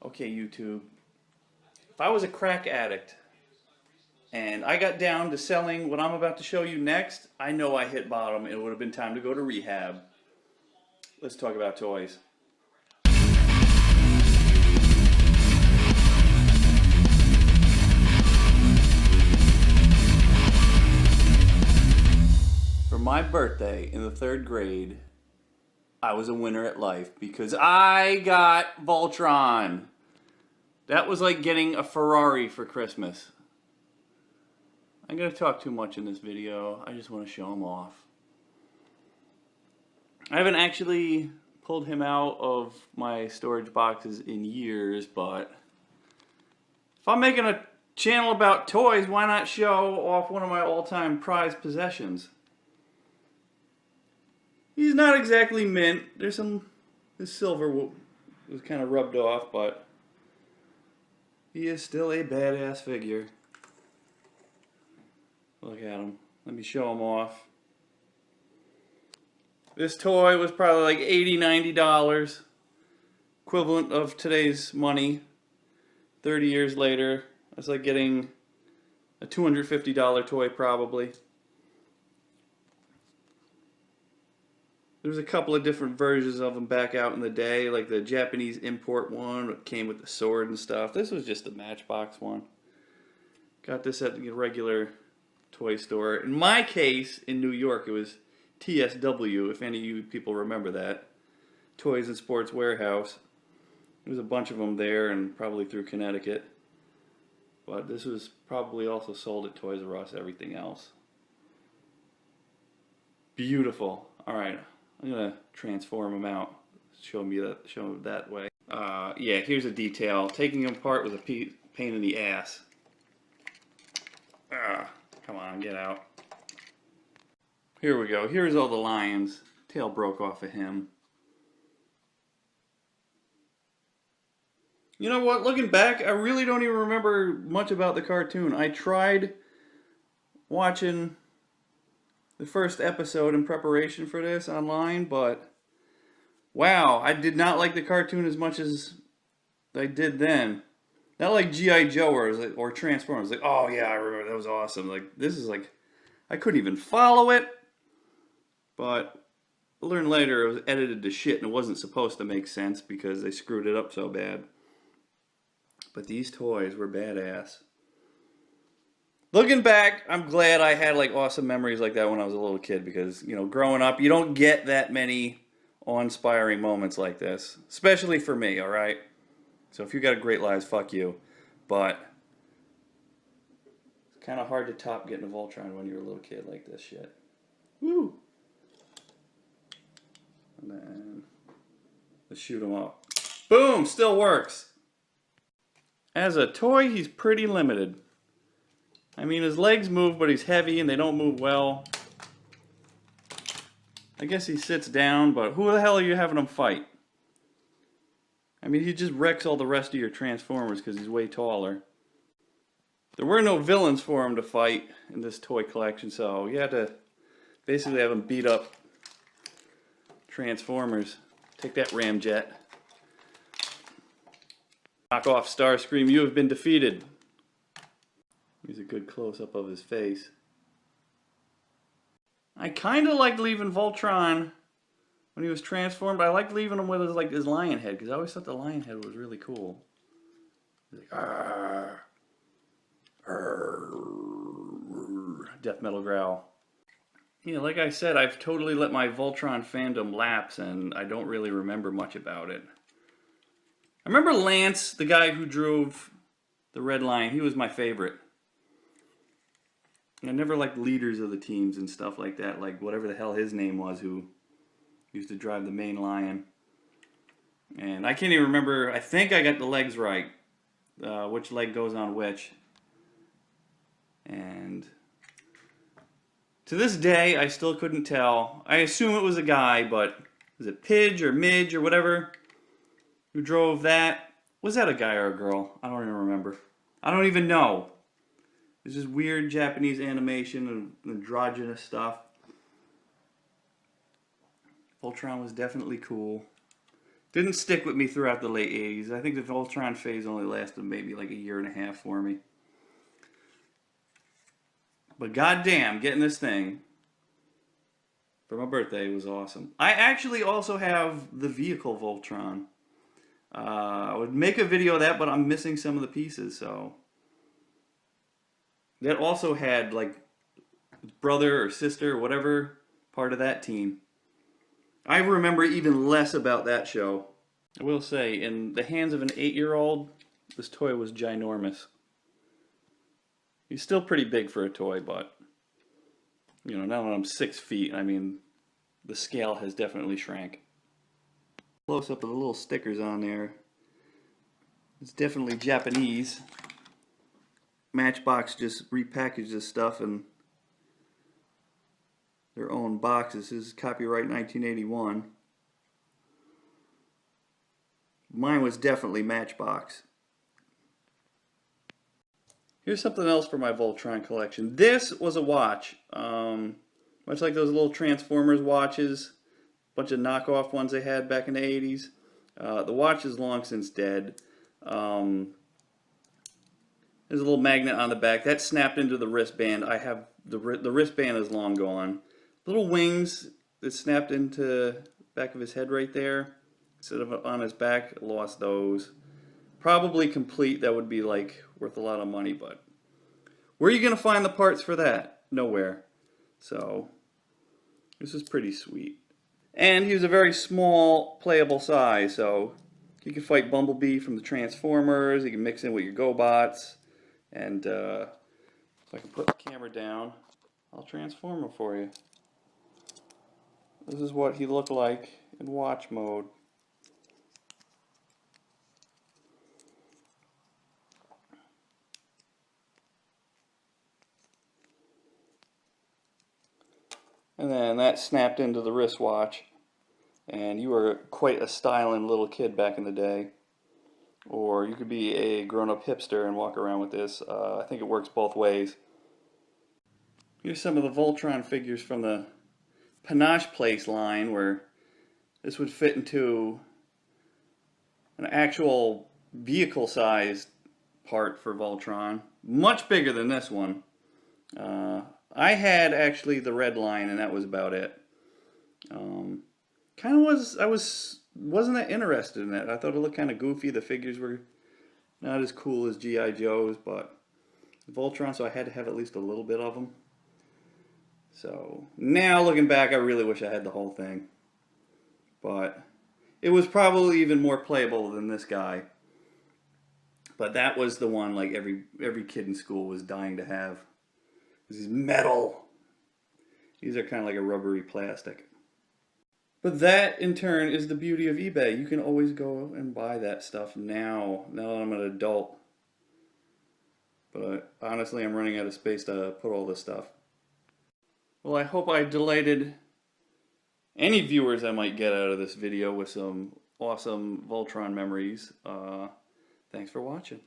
Okay, YouTube. If I was a crack addict and I got down to selling what I'm about to show you next, I know I hit bottom. It would have been time to go to rehab. Let's talk about toys. For my birthday in the 3rd grade, I was a winner at life because I got Voltron. That was like getting a Ferrari for Christmas. I'm going to talk too much in this video. I just want to show him off. I haven't actually pulled him out of my storage boxes in years, but if I'm making a channel about toys, why not show off one of my all-time prized possessions? He's not exactly mint. There's some, his silver was kind of rubbed off, but he is still a badass figure. Look at him. Let me show him off. This toy was probably like $80, $90, equivalent of today's money. 30 years later, that's like getting a $250 toy probably. There's a couple of different versions of them back out in the day, like the Japanese import one that came with the sword and stuff. This was just the Matchbox one. Got this at the regular toy store. In my case, in New York, it was TSW, if any of you people remember that. Toys and Sports Warehouse. There was a bunch of them there and probably through Connecticut. But this was probably also sold at Toys R Us, everything else. Beautiful. Alright. I'm gonna transform them out. Show them that way. Yeah, here's a detail. Taking them apart was a pain in the ass. Come on, get out. Here we go. Here's all the lions. Tail broke off of him. You know what? Looking back, I really don't even remember much about the cartoon. I tried watching the first episode in preparation for this online, but wow, I did not like the cartoon as much as I did then. Not like G.I. Joe or Transformers. Like, oh yeah, I remember, that was awesome. Like, this is like, I couldn't even follow it, but I learned later it was edited to shit and it wasn't supposed to make sense because they screwed it up so bad. But these toys were badass. Looking back, I'm glad I had like awesome memories like that when I was a little kid because, you know, growing up, you don't get that many awe-inspiring moments like this. Especially for me, alright? So if you got a great lives, fuck you. But it's kind of hard to top getting a Voltron when you're a little kid like this shit. Woo! And then let's shoot him up. Boom! Still works. As a toy, he's pretty limited. I mean, his legs move, but he's heavy and they don't move well. I guess he sits down, but who the hell are you having him fight? I mean, he just wrecks all the rest of your Transformers because he's way taller. There were no villains for him to fight in this toy collection, so you had to basically have him beat up Transformers. Take that, Ramjet. Knock off Starscream, you have been defeated. Here's a good close-up of his face. I kind of liked leaving Voltron when he was transformed. I liked leaving him with his lion head because I always thought the lion head was really cool. He's like, arr, arr, death metal growl. Yeah, like I said, I've totally let my Voltron fandom lapse and I don't really remember much about it. I remember Lance, the guy who drove the Red Lion. He was my favorite. I never liked leaders of the teams and stuff like that, like whatever the hell his name was who used to drive the main lion. And I can't even remember, I think I got the legs right, which leg goes on which. And to this day, I still couldn't tell. I assume it was a guy, but was it Pidge or Midge or whatever who drove that? Was that a guy or a girl? I don't even remember. I don't even know. It's just weird Japanese animation and androgynous stuff. Voltron was definitely cool. Didn't stick with me throughout the late 80s. I think the Voltron phase only lasted maybe like a year and a half for me. But goddamn, getting this thing for my birthday was awesome. I actually also have the vehicle Voltron. I would make a video of that, but I'm missing some of the pieces, so. That also had, like, brother or sister, whatever part of that team. I remember even less about that show. I will say, in the hands of an 8-year-old, this toy was ginormous. He's still pretty big for a toy, but, you know, now that I'm 6 feet, I mean, the scale has definitely shrank. Close up of the little stickers on there. It's definitely Japanese. Matchbox just repackaged this stuff in their own boxes. This is copyright 1981. Mine was definitely Matchbox. Here's something else for my Voltron collection. This was a watch. Much like those little Transformers watches, a bunch of knockoff ones they had back in the 80s. The watch is long since dead. There's a little magnet on the back. That snapped into the wristband. I have the wristband is long gone. Little wings that snapped into the back of his head right there. Instead of on his back, lost those. Probably complete. That would be like worth a lot of money, but where are you going to find the parts for that? Nowhere. So this is pretty sweet. And he was a very small playable size, so you can fight Bumblebee from the Transformers. You can mix in with your GoBots. And if I can put the camera down, I'll transform him for you. This is what he looked like in watch mode. And then that snapped into the wristwatch. And you were quite a styling little kid back in the day. Or you could be a grown-up hipster and walk around with this. I think it works both ways. Here's some of the Voltron figures from the Panosh Place line, where this would fit into an actual vehicle-sized part for Voltron. Much bigger than this one. I had actually the red line, and that was about it. Wasn't that interested in it. I thought it looked kind of goofy. The figures were not as cool as G.I. Joe's, but Voltron, so I had to have at least a little bit of them. So now looking back, I really wish I had the whole thing. But it was probably even more playable than this guy. But that was the one like every kid in school was dying to have. This is metal. These are kind of like a rubbery plastic. But that, in turn, is the beauty of eBay. You can always go and buy that stuff now that I'm an adult. But honestly, I'm running out of space to put all this stuff. Well, I hope I delighted any viewers I might get out of this video with some awesome Voltron memories. Thanks for watching.